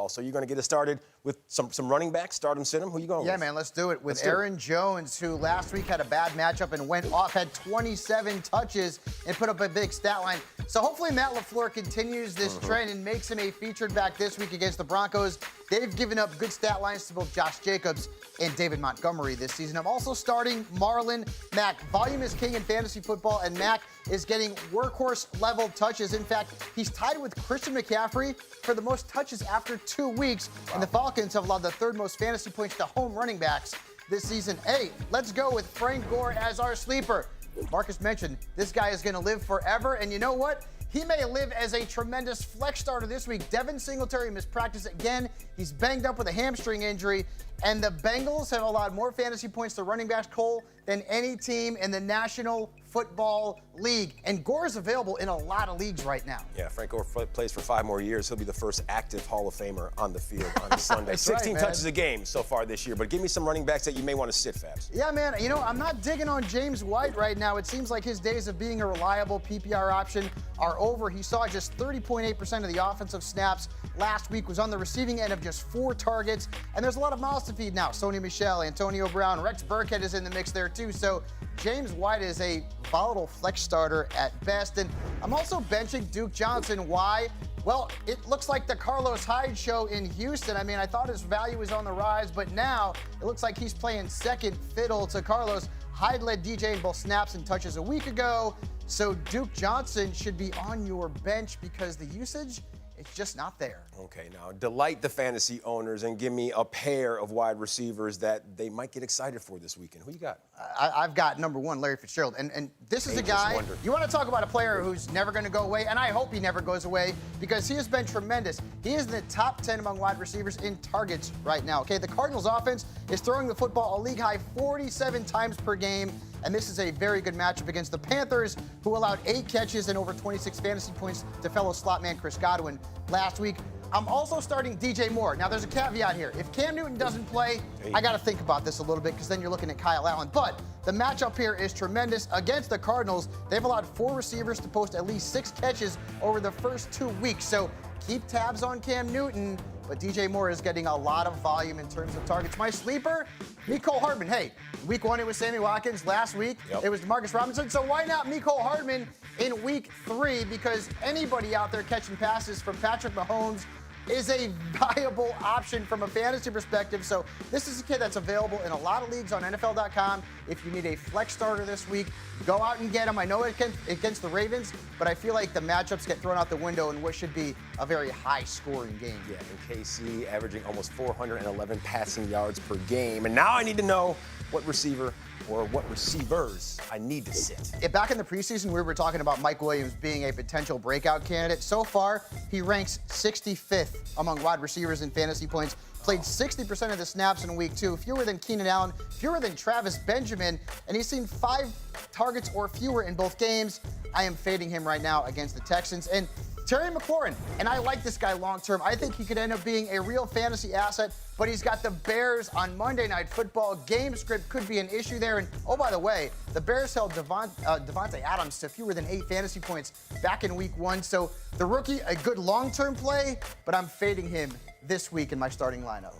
well. So you're going to get us started with some running backs, start them, sit them. Who you going with? Yeah, man, let's do it. With Aaron Jones, who last week had a bad matchup and went off, had 27 touches and put up a big stat line. So hopefully Matt LaFleur continues this trend and makes him a featured back this week against the Broncos. They've given up good stat lines to both Josh Jacobs and David Montgomery this season. I'm also starting Marlon Mack. Volume is king in fantasy football, and Mack is getting workhorse-level touches. In fact, he's tied with Christian McCaffrey for the most touches after 2 weeks, and the Falcons have allowed the third most fantasy points to home running backs this season. Hey, let's go with Frank Gore as our sleeper. Marcus mentioned this guy is going to live forever, and you know what? He may live as a tremendous flex starter this week. Devin Singletary missed practice again. He's banged up with a hamstring injury. And the Bengals have allowed more fantasy points to running backs, Cole, than any team in the National Football League. And Gore is available in a lot of leagues right now. Yeah, Frank Gore plays for 5 more years. He'll be the first active Hall of Famer on the field on Sunday. 16 touches a game so far this year. But give me some running backs that you may want to sit, Fabs. Yeah, man. You know, I'm not digging on James White right now. It seems like his days of being a reliable PPR option are over. He saw just 30.8% of the offensive snaps last week, was on the receiving end of just 4 targets. And there's a lot of mouths to feed now. Sony Michel, Antonio Brown, Rex Burkhead is in the mix there too. So James White is a volatile flex starter at best. And I'm also benching Duke Johnson. Why? Well, it looks like the Carlos Hyde show in Houston. I mean, I thought his value was on the rise, but now it looks like he's playing second fiddle to Carlos. Hyde led DJ in both snaps and touches a week ago. So Duke Johnson should be on your bench because the usage, it's just not there. Okay, now delight the fantasy owners and give me a pair of wide receivers that they might get excited for this weekend. Who you got? I've got number 1, Larry Fitzgerald. And this is a guy, you want to talk about a player who's never going to go away, and I hope he never goes away because he has been tremendous. He is in the top 10 among wide receivers in targets right now. Okay, the Cardinals offense is throwing the football a league-high 47 times per game. And this is a very good matchup against the Panthers, who allowed 8 catches and over 26 fantasy points to fellow slot man Chris Godwin last week. I'm also starting DJ Moore. Now, there's a caveat here. If Cam Newton doesn't play, I got to think about this a little bit because then you're looking at Kyle Allen. But the matchup here is tremendous. Against the Cardinals, they've allowed 4 receivers to post at least 6 catches over the first 2 weeks. So keep tabs on Cam Newton. But DJ Moore is getting a lot of volume in terms of targets. My sleeper, Mecole Hardman. Hey, week 1 it was Sammy Watkins. Last week it was Demarcus Robinson. So why not Mecole Hardman in week 3? Because anybody out there catching passes from Patrick Mahomes is a viable option from a fantasy perspective. So this is a kid that's available in a lot of leagues on NFL.com. If you need a flex starter this week, go out and get him. I know against the Ravens, but I feel like the matchups get thrown out the window in what should be a very high-scoring game. Yeah, and KC averaging almost 411 passing yards per game. And now I need to know what receiver or what receivers I need to sit. Back in the preseason, we were talking about Mike Williams being a potential breakout candidate. So far, he ranks 65th among wide receivers in fantasy points. Played 60% of the snaps in week 2, fewer than Keenan Allen, fewer than Travis Benjamin, and he's seen 5 targets or fewer in both games. I am fading him right now against the Texans. And Terry McLaurin, and I like this guy long term. I think he could end up being a real fantasy asset, but he's got the Bears on Monday Night Football. Game script could be an issue there. And oh, by the way, the Bears held Devontae Adams to fewer than 8 fantasy points back in week 1. So the rookie, a good long-term play, but I'm fading him this week in my starting lineup.